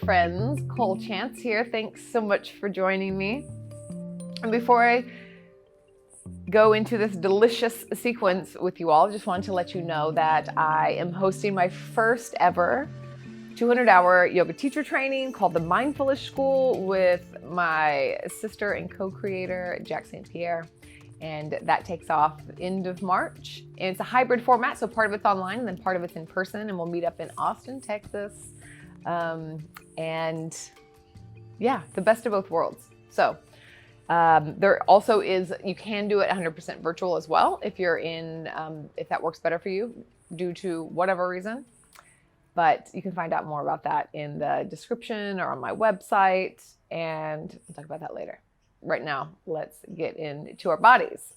friends. Cole Chance here. Thanks so much for joining me. And before I go into this delicious sequence with you all, I just wanted to let you know that I am hosting my first ever 200-hour yoga teacher training called the Mindfulness School with my sister and co-creator, Jack St. Pierre. And that takes off end of March. And it's a hybrid format, so part of it's online and then part of it's in person. And we'll meet up in Austin, Texas. And yeah, the best of both worlds. So there also is, you can do it 100% virtual as well if you're in, if that works better for you due to whatever reason. But you can find out more about that in the description or on my website. And we'll talk about that later. Right now, let's get into our bodies.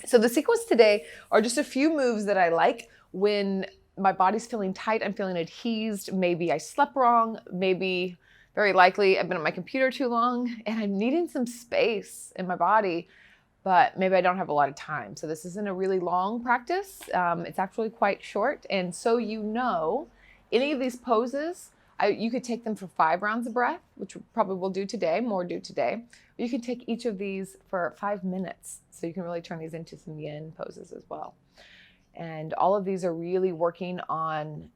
So the sequence today are just a few moves that I like when my body's feeling tight, I'm feeling adhesed, maybe I slept wrong, maybe very likely I've been on my computer too long and I'm needing some space in my body, but maybe I don't have a lot of time. So this isn't a really long practice. It's actually quite short. And so you know, any of these poses, you could take them for 5 rounds of breath, which probably we'll do today, more do today. You can take each of these for 5 minutes. So you can really turn these into some yin poses as well. And all of these are really working on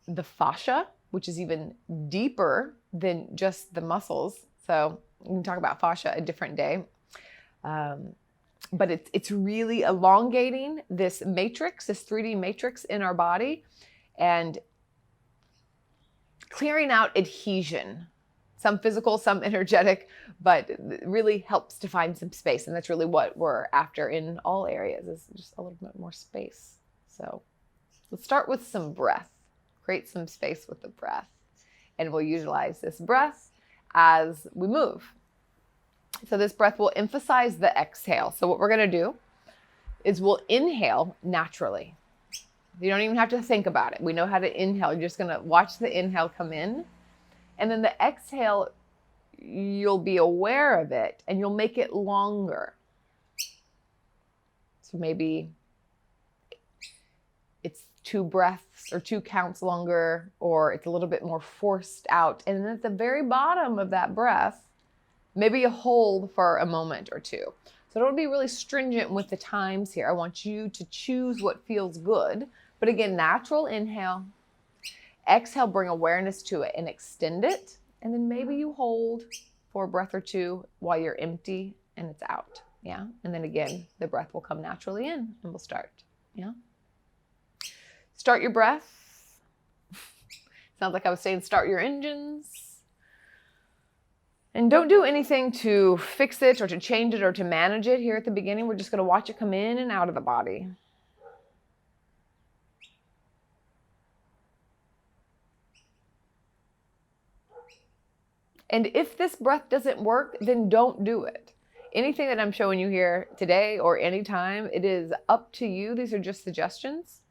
the fascia, which is even deeper than just the muscles. So we can talk about fascia a different day. But it's really elongating this matrix, this 3D matrix in our body, and clearing out adhesion, some physical, some energetic, but it really helps to find some space. And that's really what we're after in all areas, is just a little bit more space. So let's start with some breath. Create some space with the breath. And we'll utilize this breath as we move. So this breath will emphasize the exhale. So what we're going to do is we'll inhale naturally. You don't even have to think about it. We know how to inhale. You're just going to watch the inhale come in. And then the exhale, you'll be aware of it and you'll make it longer. So maybe it's 2 breaths or 2 counts longer, or it's a little bit more forced out. And then at the very bottom of that breath, maybe you hold for a moment or 2. So don't be really stringent with the times here. I want you to choose what feels good. But again, natural inhale. Exhale, bring awareness to it and extend it. And then maybe you hold for a breath or 2 while you're empty and it's out. Yeah. And then again, the breath will come naturally in and we'll start. Yeah. Start your breath. Sounds like I was saying start your engines. And don't do anything to fix it or to change it or to manage it here at the beginning. We're just going to watch it come in and out of the body. And if this breath doesn't work, then don't do it. Anything that I'm showing you here today or anytime, it is up to you. These are just suggestions.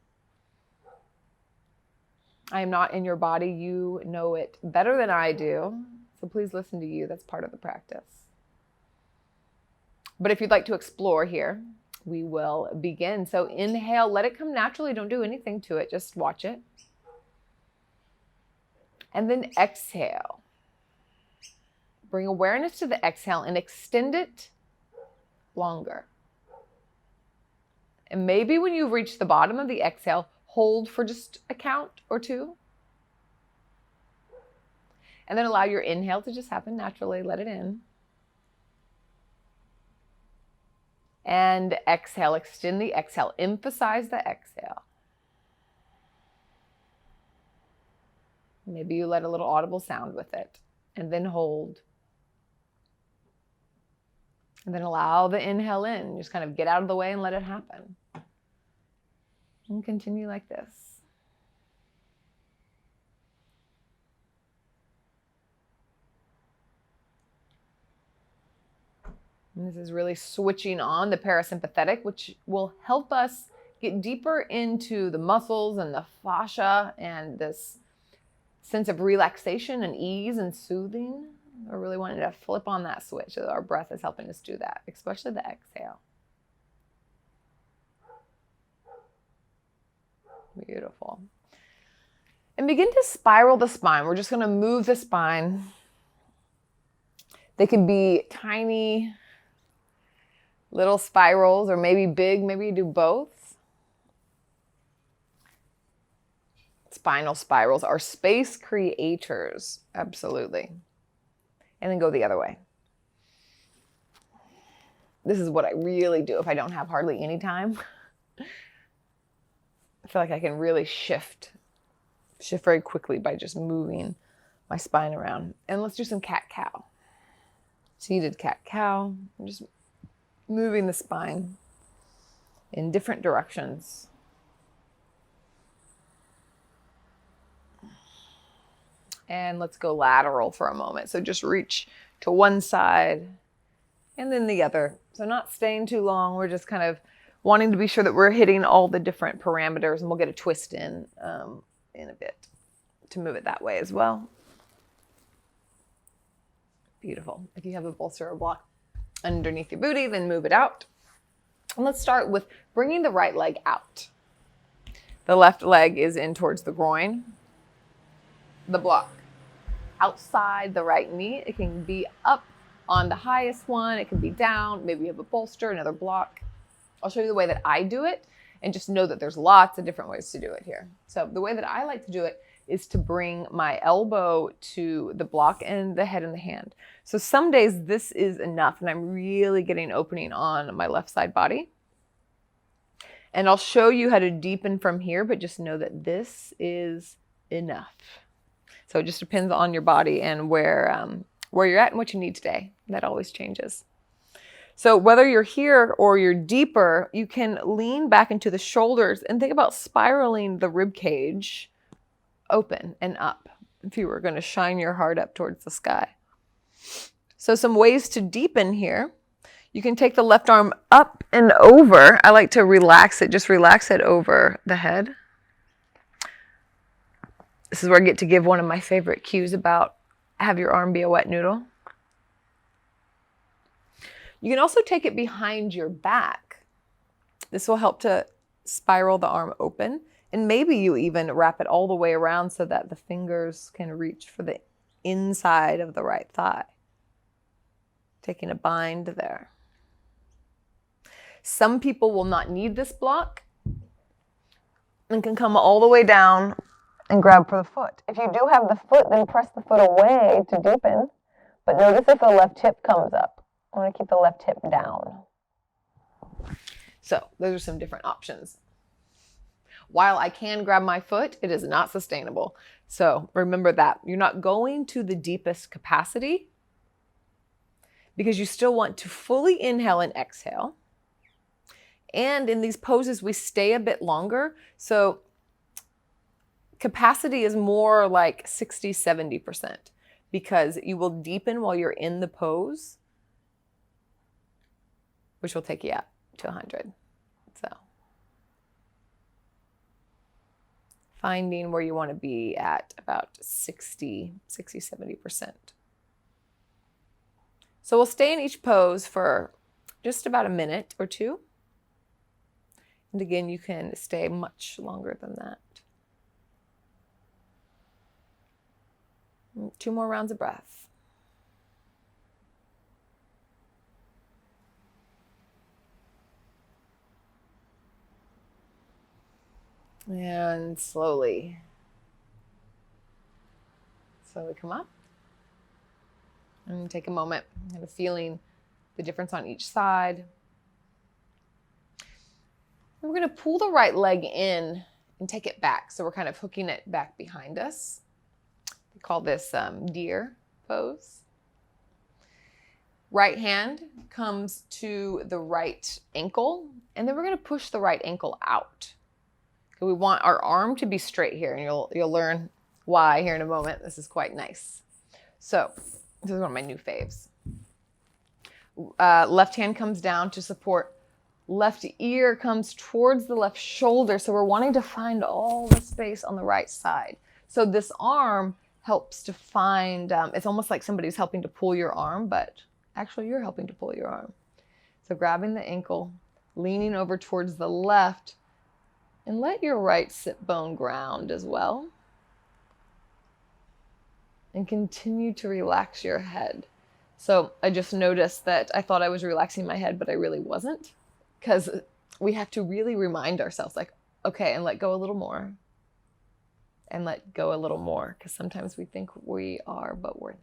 I am not in your body. You know it better than I do. So please listen to you. That's part of the practice. But if you'd like to explore here, we will begin. So inhale, let it come naturally. Don't do anything to it. Just watch it. And then exhale. Bring awareness to the exhale and extend it longer. And maybe when you've reached the bottom of the exhale, hold for just a count or 2. And then allow your inhale to just happen naturally. Let it in. And exhale, extend the exhale. Emphasize the exhale. Maybe you let a little audible sound with it. And then hold. And then allow the inhale in. Just kind of get out of the way and let it happen. And continue like this. And this is really switching on the parasympathetic, which will help us get deeper into the muscles and the fascia and this sense of relaxation and ease and soothing. We're really wanting to flip on that switch. So our breath is helping us do that, especially the exhale. Beautiful. And begin to spiral the spine. We're just going to move the spine. They can be tiny little spirals or maybe big. Maybe you do both. Spinal spirals are space creators. Absolutely. And then go the other way. This is what I really do if I don't have hardly any time. I feel like I can really shift very quickly by just moving my spine around. And let's do some cat-cow. Seated cat-cow. Just moving the spine in different directions. And let's go lateral for a moment. So just reach to one side and then the other. So not staying too long. We're just kind of wanting to be sure that we're hitting all the different parameters, and we'll get a twist in a bit to move it that way as well. Beautiful. If you have a bolster or block underneath your booty, then move it out. And let's start with bringing the right leg out. The left leg is in towards the groin. The block outside the right knee. It can be up on the highest one. It can be down. Maybe you have a bolster, another block. I'll show you the way that I do it, and just know that there's lots of different ways to do it here. So the way that I like to do it is to bring my elbow to the block and the head and the hand. So some days this is enough and I'm really getting opening on my left side body. And I'll show you how to deepen from here, but just know that this is enough. So it just depends on your body and where you're at and what you need today. That always changes. So whether you're here or you're deeper, you can lean back into the shoulders and think about spiraling the rib cage open and up if you were going to shine your heart up towards the sky. So some ways to deepen here. You can take the left arm up and over. I like to relax it. Just relax it over the head. This is where I get to give one of my favorite cues about have your arm be a wet noodle. You can also take it behind your back. This will help to spiral the arm open. And maybe you even wrap it all the way around so that the fingers can reach for the inside of the right thigh. Taking a bind there. Some people will not need this block and can come all the way down and grab for the foot. If you do have the foot, then press the foot away to deepen. But notice if the left hip comes up. I want to keep the left hip down. So those are some different options. While I can grab my foot, it is not sustainable. So remember that. You're not going to the deepest capacity because you still want to fully inhale and exhale. And in these poses, we stay a bit longer. So capacity is more like 60, 70% because you will deepen while you're in the pose, which will take you out to 100. So finding where you want to be at about 60, 70%. So we'll stay in each pose for just about a minute or two. And again, you can stay much longer than that. 2 more rounds of breath. And slowly come up and take a moment, kind of feeling the difference on each side. And we're going to pull the right leg in and take it back. So we're kind of hooking it back behind us. We call this deer pose. Right hand comes to the right ankle, and then we're going to push the right ankle out. We want our arm to be straight here, and you'll learn why here in a moment. This is quite nice. So this is one of my new faves. Left hand comes down to support. Left ear comes towards the left shoulder. So we're wanting to find all the space on the right side. So this arm helps to find, it's almost like somebody's helping to pull your arm, but actually you're helping to pull your arm. So grabbing the ankle, leaning over towards the left, and let your right sit bone ground as well. And continue to relax your head. So I just noticed that I thought I was relaxing my head, but I really wasn't, because we have to really remind ourselves, like, okay, and let go a little more, and let go a little more, because sometimes we think we are, but we're not.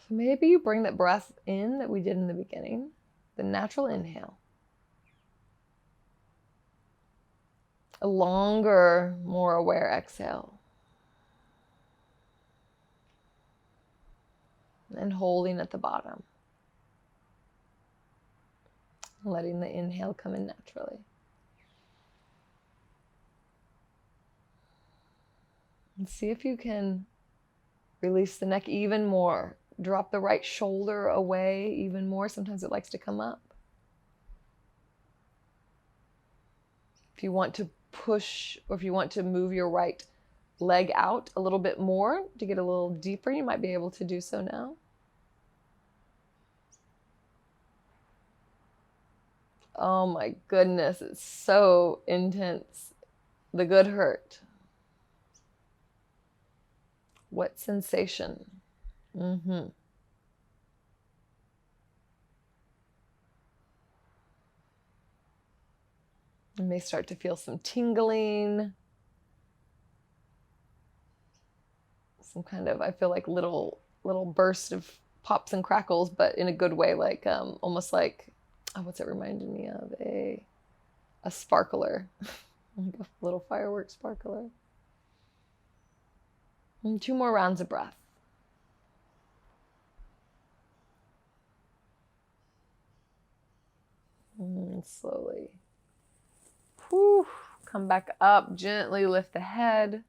So maybe you bring that breath in that we did in the beginning, the natural inhale. A longer, more aware exhale. And holding at the bottom. Letting the inhale come in naturally. And see if you can release the neck even more. Drop the right shoulder away even more. Sometimes it likes to come up. If you want to push, or if you want to move your right leg out a little bit more to get a little deeper, you might be able to do so now. Oh my goodness, it's so intense. The good hurt. What sensation? You may start to feel some tingling. Some kind of, I feel like little burst of pops and crackles, but in a good way, like almost like, oh, what's it reminding me of? A sparkler, like a little firework sparkler. And 2 more rounds of breath. And slowly. Whew. Come back up, gently lift the head.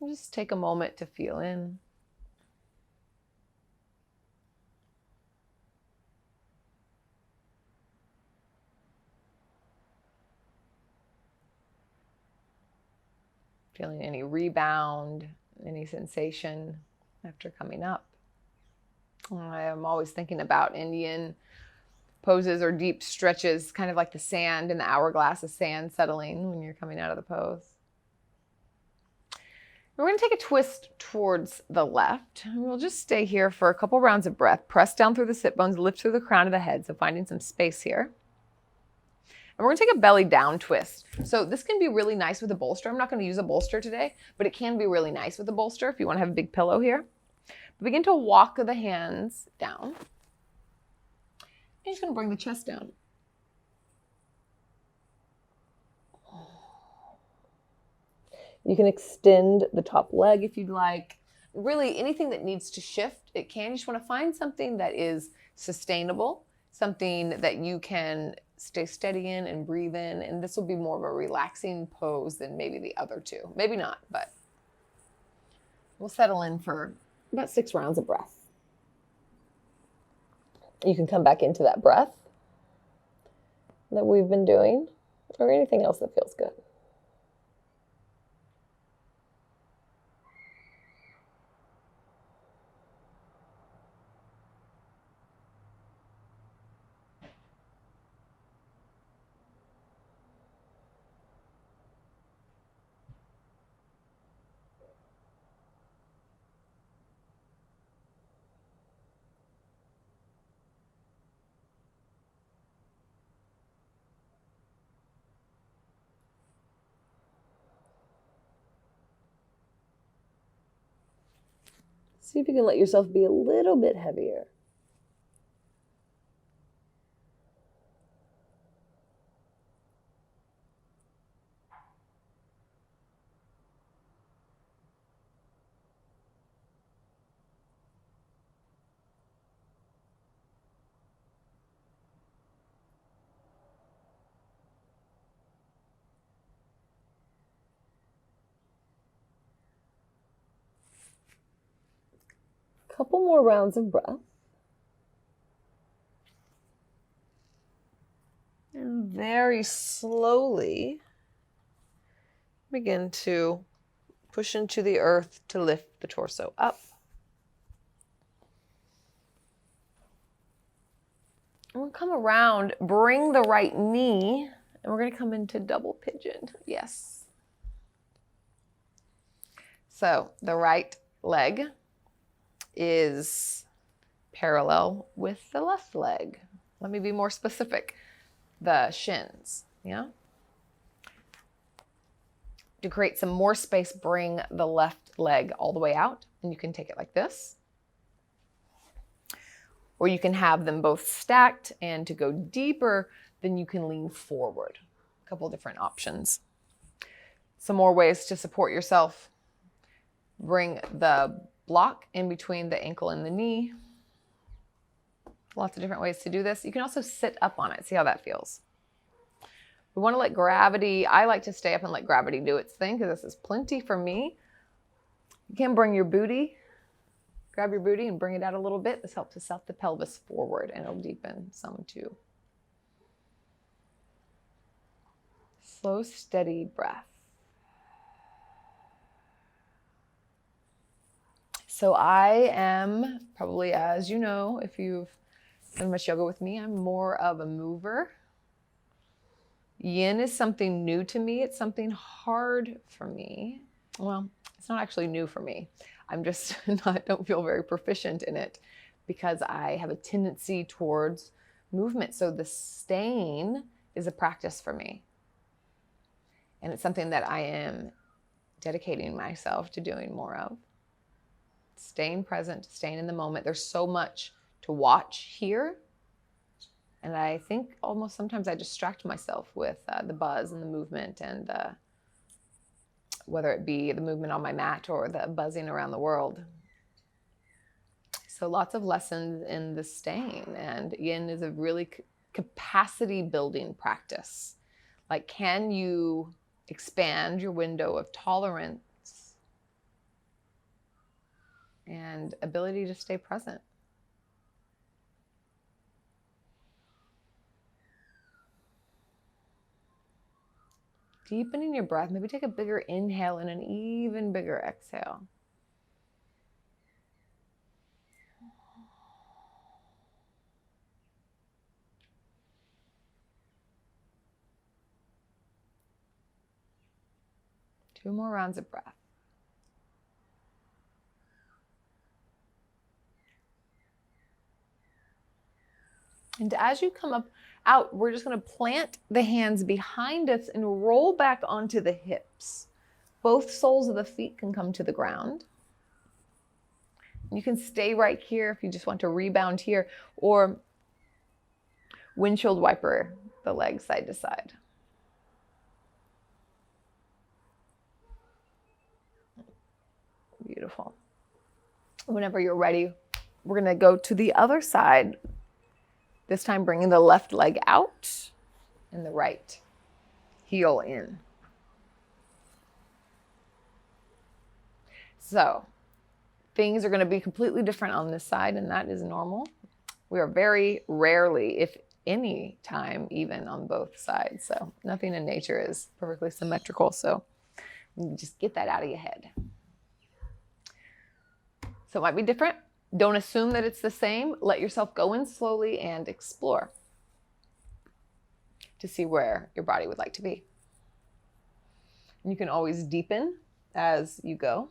And just take a moment to feel in. Feeling any rebound, any sensation after coming up. I am always thinking about Indian poses or deep stretches, kind of like the sand in the hourglass of sand settling when you're coming out of the pose. We're going to take a twist towards the left. And we'll just stay here for a couple rounds of breath. Press down through the sit bones, lift through the crown of the head. So finding some space here. And we're going to take a belly down twist. So this can be really nice with a bolster. I'm not going to use a bolster today, but it can be really nice with a bolster if you want to have a big pillow here. Begin to walk the hands down. You're just going to bring the chest down. You can extend the top leg if you'd like. Really, anything that needs to shift, it can. You just want to find something that is sustainable, something that you can stay steady in and breathe in. And this will be more of a relaxing pose than maybe the other two. Maybe not, but we'll settle in for about 6 rounds of breath. You can come back into that breath that we've been doing, or anything else that feels good. See if you can let yourself be a little bit heavier. Couple more rounds of breath. And very slowly begin to push into the earth to lift the torso up. And we'll come around, bring the right knee, and we're going to come into double pigeon. Yes. So the right leg is parallel with the left leg. Let me be more specific. The shins, yeah? To create some more space, bring the left leg all the way out, and you can take it like this. Or you can have them both stacked, and to go deeper, then you can lean forward. A couple different options. Some more ways to support yourself. Bring the block in between the ankle and the knee. Lots of different ways to do this. You can also sit up on it. See how that feels. We want to let gravity, I like to stay up and let gravity do its thing because this is plenty for me. You can bring your booty, grab your booty and bring it out a little bit. This helps to set the pelvis forward and it'll deepen some too. Slow, steady breath. So I am probably, as you know, if you've done much yoga with me, I'm more of a mover. Yin is something new to me. It's something hard for me. Well, it's not actually new for me. I'm just don't feel very proficient in it because I have a tendency towards movement. So the staying is a practice for me. And it's something that I am dedicating myself to doing more of. Staying present, staying in the moment. There's so much to watch here. And I think almost sometimes I distract myself with the buzz and the movement and whether it be the movement on my mat or the buzzing around the world. So lots of lessons in the staying, and Yin is a really capacity building practice. Like, can you expand your window of tolerance and ability to stay present? Deepening your breath. Maybe take a bigger inhale and an even bigger exhale. Two more rounds of breath. And as you come up out, we're just going to plant the hands behind us and roll back onto the hips. Both soles of the feet can come to the ground. You can stay right here if you just want to rebound here, or windshield wiper the legs side to side. Beautiful. Whenever you're ready, we're going to go to the other side. This time bringing the left leg out and the right heel in. So things are going to be completely different on this side, and that is normal. We are very rarely, if any time, even on both sides. So nothing in nature is perfectly symmetrical. So you just get that out of your head. So it might be different. Don't assume that it's the same. Let yourself go in slowly and explore to see where your body would like to be. And you can always deepen as you go.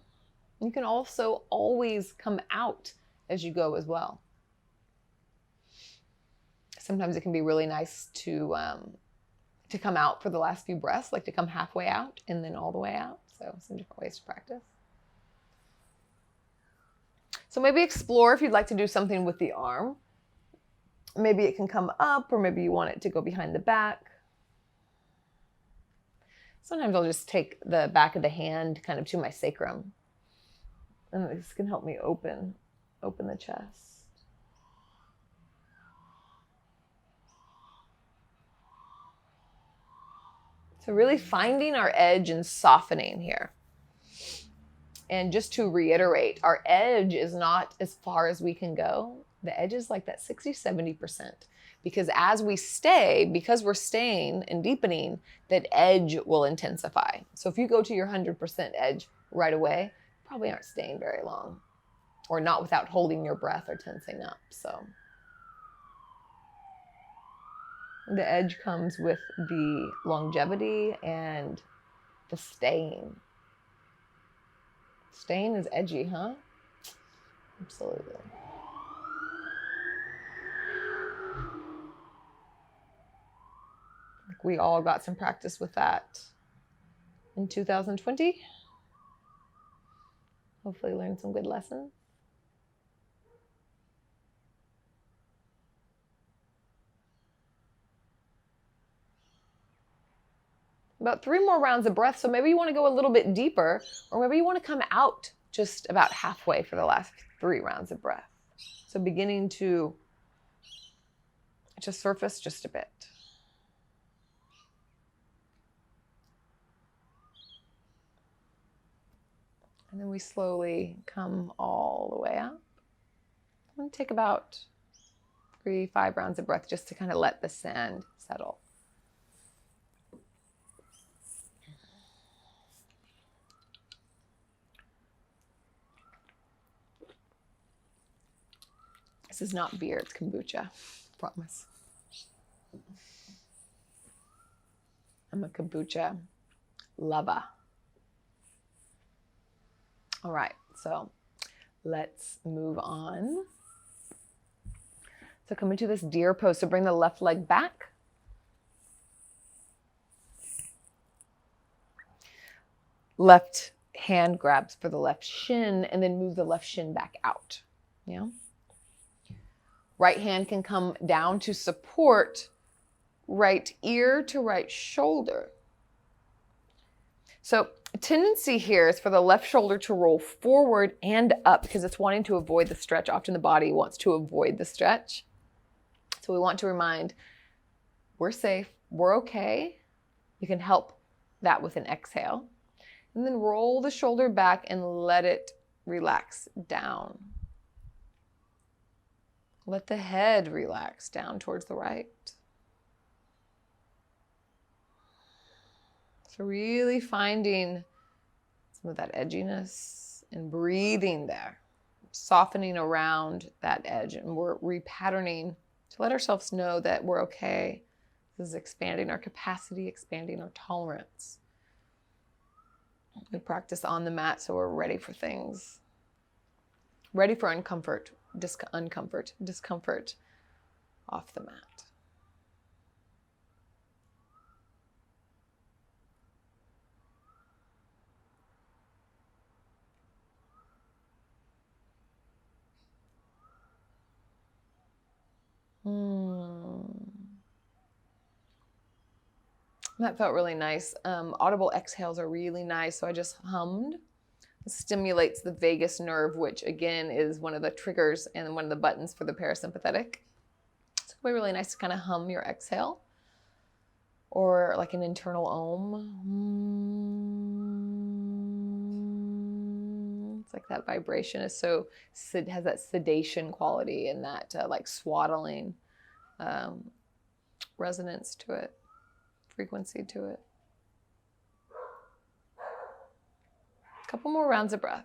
You can also always come out as you go as well. Sometimes it can be really nice to come out for the last few breaths, like to come halfway out and then all the way out. So some different ways to practice. So maybe explore if you'd like to do something with the arm. Maybe it can come up, or maybe you want it to go behind the back. Sometimes I'll just take the back of the hand kind of to my sacrum. And this can help me open the chest. So really finding our edge and softening here. And just to reiterate, our edge is not as far as we can go. The edge is like that 60-70%. Because as we stay, because we're staying and deepening, that edge will intensify. So if you go to your 100% edge right away, you probably aren't staying very long. Or not without holding your breath or tensing up. So the edge comes with the longevity and the staying. Staying is edgy, huh? Absolutely. We all got some practice with that in 2020. Hopefully learned some good lessons. About 3 more rounds of breath. So maybe you want to go a little bit deeper, or maybe you want to come out just about halfway for the last 3 rounds of breath. So beginning to surface just a bit. And then we slowly come all the way up. And take about 3-5 rounds of breath just to kind of let the sand settle. This is not beer, it's kombucha, promise. I'm a kombucha lover. All right, so let's move on. So come into this deer pose. So bring the left leg back. Left hand grabs for the left shin and then move the left shin back out. Yeah. Right hand can come down to support right ear to right shoulder. So a tendency here is for the left shoulder to roll forward and up because it's wanting to avoid the stretch. Often the body wants to avoid the stretch. So we want to remind, we're safe, we're okay. You can help that with an exhale. And then roll the shoulder back and let it relax down. Let the head relax down towards the right. So really finding some of that edginess and breathing there, softening around that edge. And we're repatterning to let ourselves know that we're okay. This is expanding our capacity, expanding our tolerance. We practice on the mat so we're ready for things. Ready for discomfort off the mat. That felt really nice. Audible exhales are really nice. So I just hummed. It stimulates the vagus nerve, which again is one of the triggers and one of the buttons for the parasympathetic. So it'll be really nice to kind of hum your exhale, or like an internal om. It's like that vibration is so, it has that sedation quality and that like swaddling resonance to it, frequency to it. A couple more rounds of breath.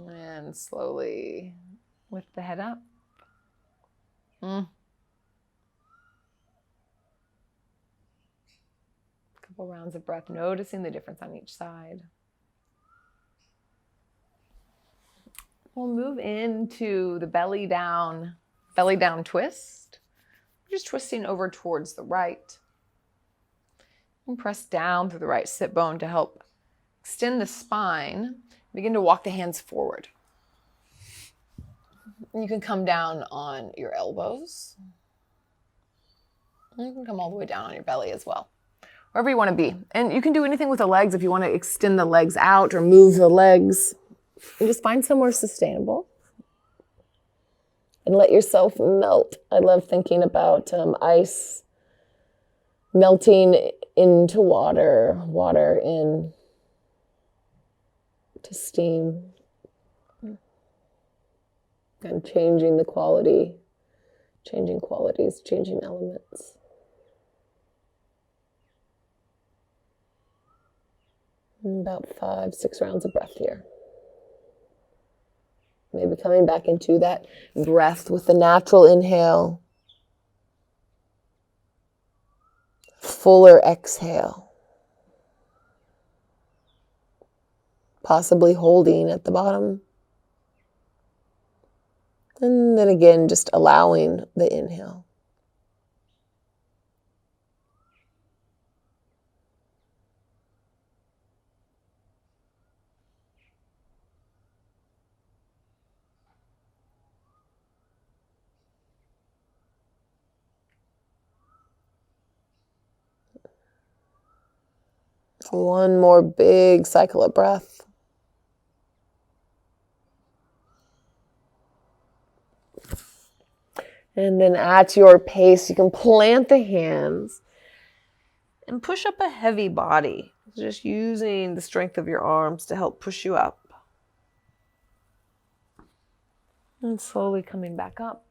And slowly lift the head up. Couple rounds of breath, noticing the difference on each side. We'll move into the belly down twist. Just twisting over towards the right. And press down through the right sit bone to help extend the spine. Begin to walk the hands forward. You can come down on your elbows. And you can come all the way down on your belly as well. Wherever you want to be. And you can do anything with the legs if you want to extend the legs out or move the legs. And just find somewhere sustainable. And let yourself melt. I love thinking about ice melting into water, water in to steam, and changing the quality, changing qualities, changing elements. About 5-6 rounds of breath here. Maybe coming back into that breath with the natural inhale. Fuller exhale. Possibly holding at the bottom. And then again, just allowing the inhale. One more big cycle of breath. And then at your pace, you can plant the hands and push up a heavy body. Just using the strength of your arms to help push you up. And slowly coming back up.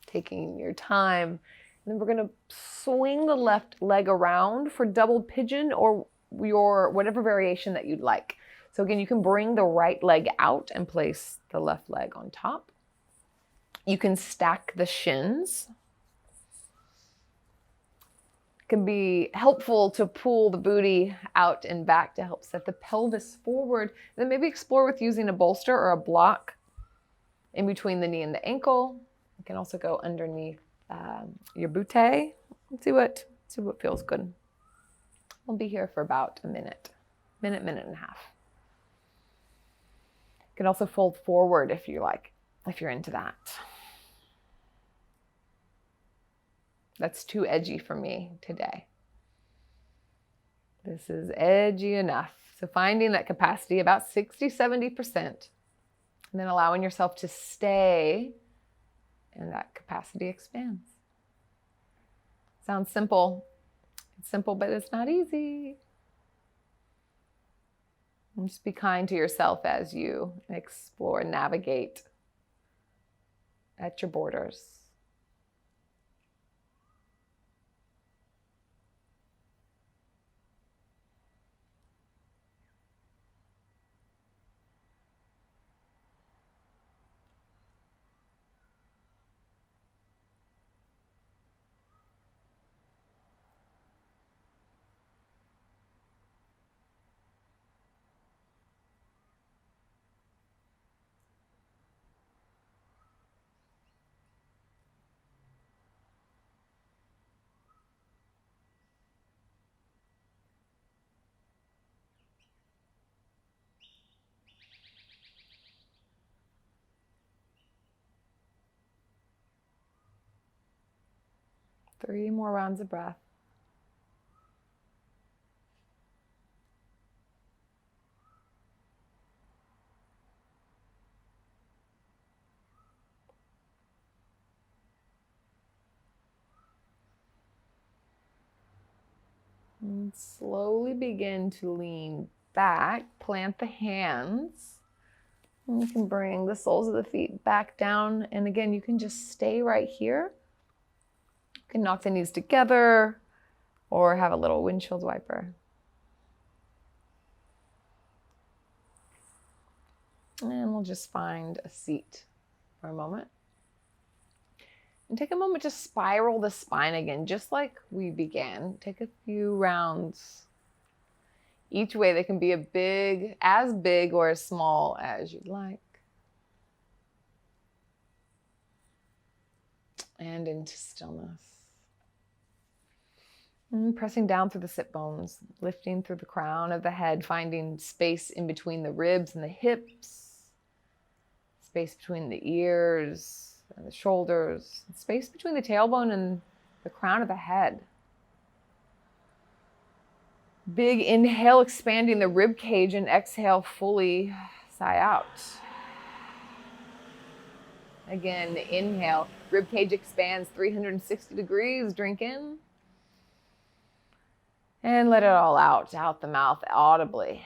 Taking your time. And then we're going to swing the left leg around for double pigeon or your whatever variation that you'd like. So again, you can bring the right leg out and place the left leg on top. You can stack the shins. It can be helpful to pull the booty out and back to help set the pelvis forward. Then maybe explore with using a bolster or a block in between the knee and the ankle. You can also go underneath your butte. See what feels good. We'll be here for about a minute and a half. You can also fold forward if you like, if you're into that. That's too edgy for me today. This is edgy enough. So finding that capacity about 60-70%, and then allowing yourself to stay, and that capacity expands. Sounds simple. It's simple, but it's not easy. And just be kind to yourself as you explore and navigate at your borders. Three more rounds of breath. And slowly begin to lean back, plant the hands. And you can bring the soles of the feet back down. And again, you can just stay right here. You can knock the knees together or have a little windshield wiper. And we'll just find a seat for a moment. And take a moment to spiral the spine again, just like we began. Take a few rounds each way. They can be as big or as small as you'd like. And into stillness. And pressing down through the sit bones, lifting through the crown of the head, finding space in between the ribs and the hips, space between the ears and the shoulders, space between the tailbone and the crown of the head. Big inhale, expanding the rib cage, and exhale, fully sigh out. Again, inhale, rib cage expands 360 degrees, drink in. And let it all out the mouth audibly.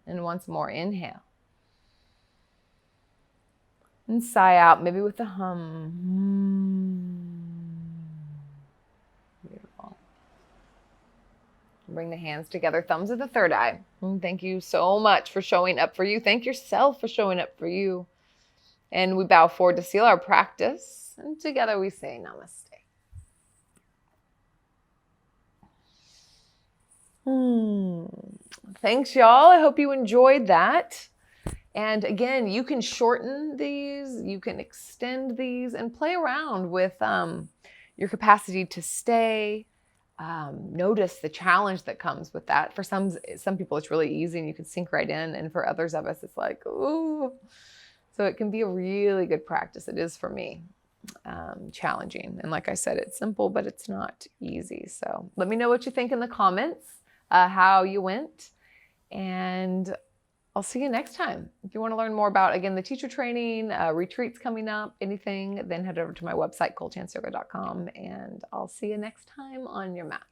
And once more, inhale. And sigh out, maybe with a hum. Beautiful. Bring the hands together, thumbs at the third eye. Thank you so much for showing up for you. Thank yourself for showing up for you. And we bow forward to seal our practice. And together we say namaste. Thanks, y'all. I hope you enjoyed that. And again, you can shorten these, you can extend these, and play around with your capacity to stay. Notice the challenge that comes with that. For some people, it's really easy and you can sink right in. And for others of us, it's like, ooh. So it can be a really good practice. It is for me. Challenging. And like I said, it's simple, but it's not easy. So let me know what you think in the comments, how you went. And I'll see you next time. If you want to learn more about, again, the teacher training, retreats coming up, anything, then head over to my website, colechanceyoga.com, and I'll see you next time on your mat.